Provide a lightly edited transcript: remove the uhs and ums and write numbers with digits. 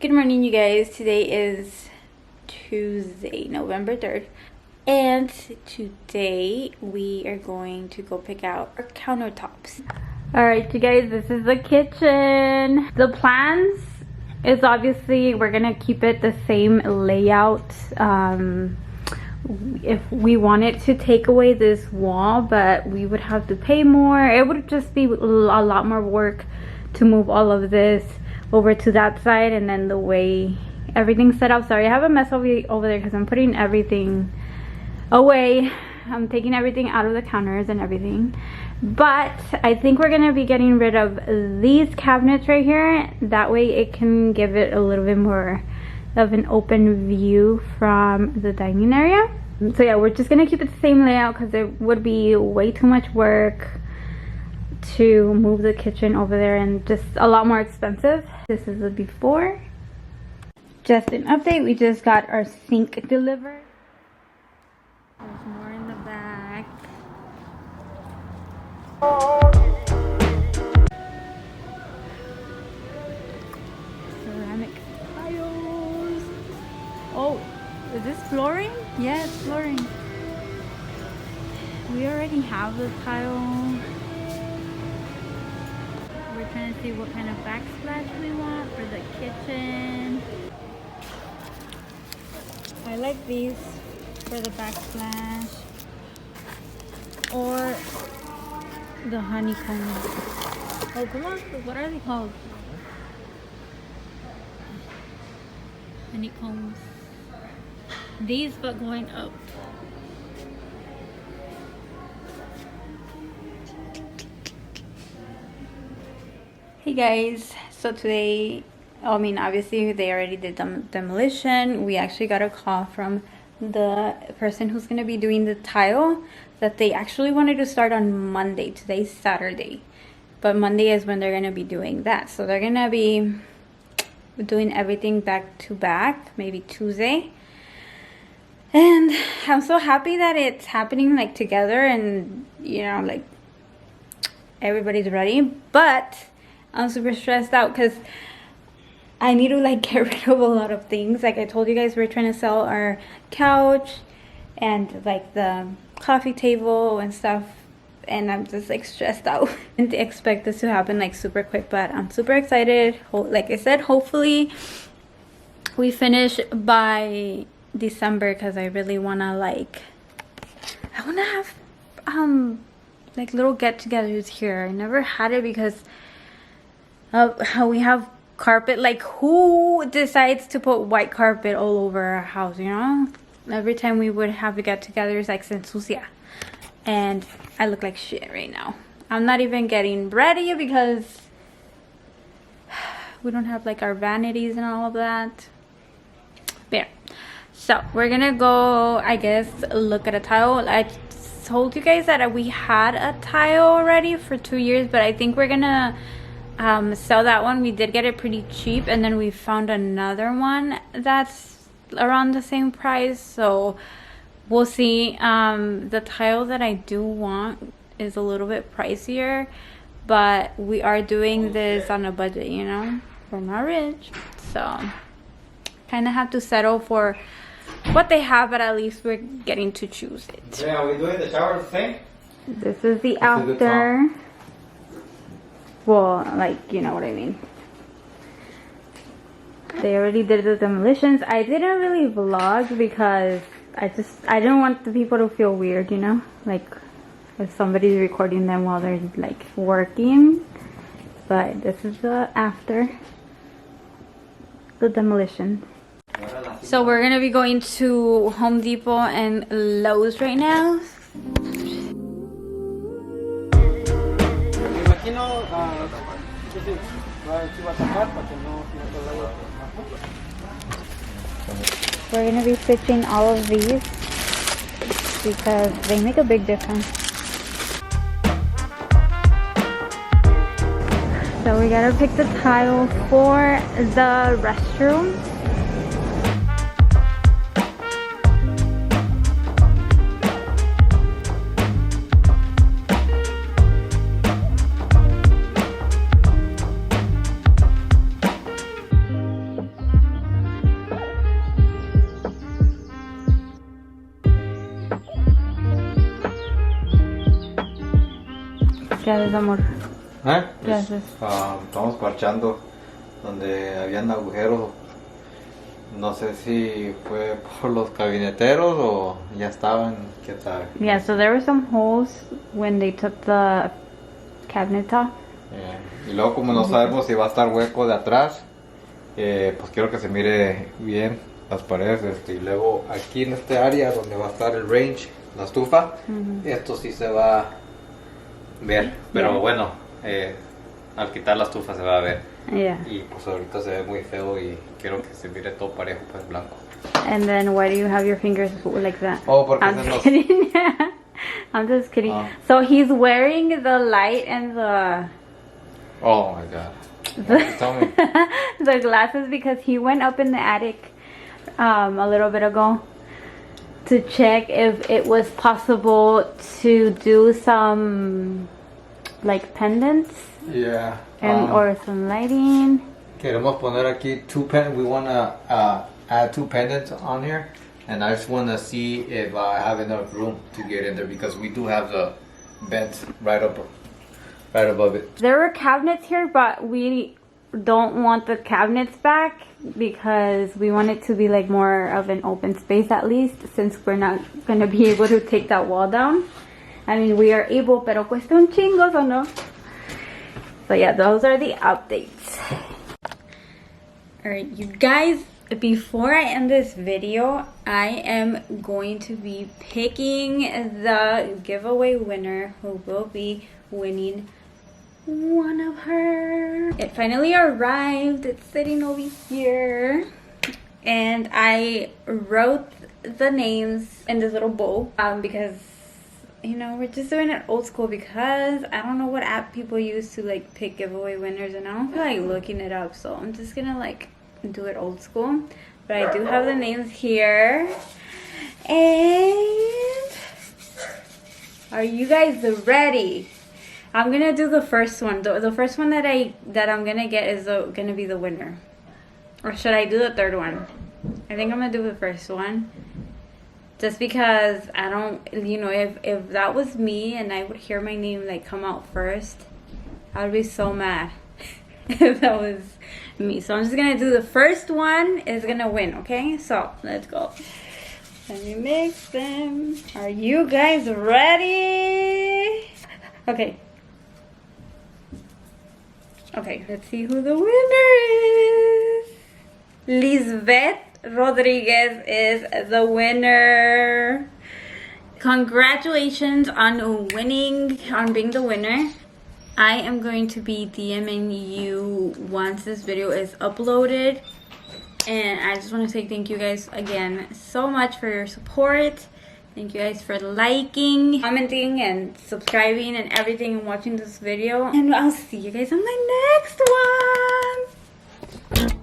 Good morning, you guys. Today is Tuesday, November 3rd. And today we are going to go pick out our countertops. Alright, you guys, this is the kitchen. The plans is obviously we're gonna keep it the same layout. If we wanted to take away this wall, but we would have to pay more. It would just be a lot more work to move all of this over to that side, and then the way everything's set up. Sorry, I have a mess over there because I'm putting everything away. I'm taking everything out of the counters and everything. But I think we're gonna be getting rid of these cabinets right here. That way it can give it a little bit more of an open view from the dining area. So yeah, we're just gonna keep it the same layout because it would be way too much work to move the kitchen over there and just a lot more expensive. This is the before. Just an update, we just got our sink delivered. There's more in the back. Ceramic tiles. Oh, is this flooring? Yeah, it's flooring. We already have the tile. We're trying to see what kind of backsplash we want for the kitchen. I like these for the backsplash, or the honeycomb. Oh, come on, what are they called? Honeycombs. These, but going up. Hey guys, so today, obviously they already did demolition. We actually got a call from the person who's going to be doing the tile that they actually wanted to start on Monday. Today's Saturday, but Monday is when they're going to be doing that. So they're going to be doing everything back to back, maybe Tuesday. And I'm so happy that it's happening like together and like everybody's ready, but I'm super stressed out because I need to like get rid of a lot of things. Like I told you guys, we're trying to sell our couch and like the coffee table and stuff, and I'm just like stressed out. I didn't expect this to happen like super quick, but I'm super excited. Like I said, hopefully we finish by December because I really want to I want to have like little get-togethers here. I never had it because of how we have carpet. Like, who decides to put white carpet all over our house, Every time we would have a get-together, it's like se ensucia. And I look like shit right now. I'm not even getting ready because we don't have like our vanities and all of that. There. So we're gonna go, I guess, look at a tile. I told you guys that we had a tile already for 2 years, but I think we're gonna sell that one. We did get it pretty cheap, and then we found another one that's around the same price, so we'll see. The tile that I do want is a little bit pricier, but we are doing this on a budget, we're not rich, so kind of have to settle for what they have, but at least we're getting to choose it. Yeah, are we doing the shower the same? This is the after. Well, like, you know what I mean. They already did the demolitions. I didn't really vlog because I didn't want the people to feel weird, like if somebody's recording them while they're like working. But this is the after the demolition. So we're gonna be going to Home Depot and Lowe's right now. We're gonna be switching all of these because they make a big difference. So we gotta pick the tile for the restroom. ¿Qué haces, amor? ¿Eh? ¿Qué haces? Estamos parchando donde habían agujeros. No sé si fue por los gabineteros o ya estaban, quién sabe. Yeah, so there were some holes when they took the cabinet top. Y luego como no sabemos si va a estar hueco de atrás, pues quiero que se mire bien las paredes. Y luego aquí en este área donde va a estar el range, la estufa, esto sí se va a ver. Pero bueno, al quitar la estufa se va a ver. Yeah. Y pues ahorita se ve muy feo y quiero que se mire todo parejo, pues blanco. And then why do you have your fingers like that? Oh, porque I'm just kidding. I'm just kidding. Oh. So he's wearing the light and the Oh my god. Tell me. the glasses because he went up in the attic a little bit ago to check if it was possible to do some like pendants. Yeah. And or some lighting. Queremos poner aquí we want to add 2 pendants on here, and I just want to see if I have enough room to get in there because we do have the vents right above it. There were cabinets here, but we don't want the cabinets back because we want it to be like more of an open space, at least, since we're not going to be able to take that wall down. I mean, we are able, pero cuesta un chingo, ¿o no? So yeah, those are the updates. Alright, you guys, before I end this video, I am going to be picking the giveaway winner who will be winning one of her. It finally arrived. It's sitting over here. And I wrote the names in this little bowl because, you know, we're just doing it old school because I don't know what app people use to like pick giveaway winners, and I don't feel like looking it up, so I'm just gonna like do it old school. But I do have the names here. And are you guys ready? I'm gonna do the first one. The first one that I'm gonna get is gonna be the winner. Or should I do the third one? I think I'm gonna do the first one. Just because I don't, you know, if that was me and I would hear my name like come out first, I would be so mad if that was me. So I'm just gonna do the first one is gonna win, okay? So let's go. Let me mix them. Are you guys ready? Okay. Okay, let's see who the winner is. Lisbeth Rodriguez is the winner. Congratulations on winning, on being the winner. I am going to be DMing you once this video is uploaded. And I just want to say thank you guys again so much for your support. Thank you guys for liking, commenting, and subscribing and everything and watching this video. And I'll see you guys on my next one.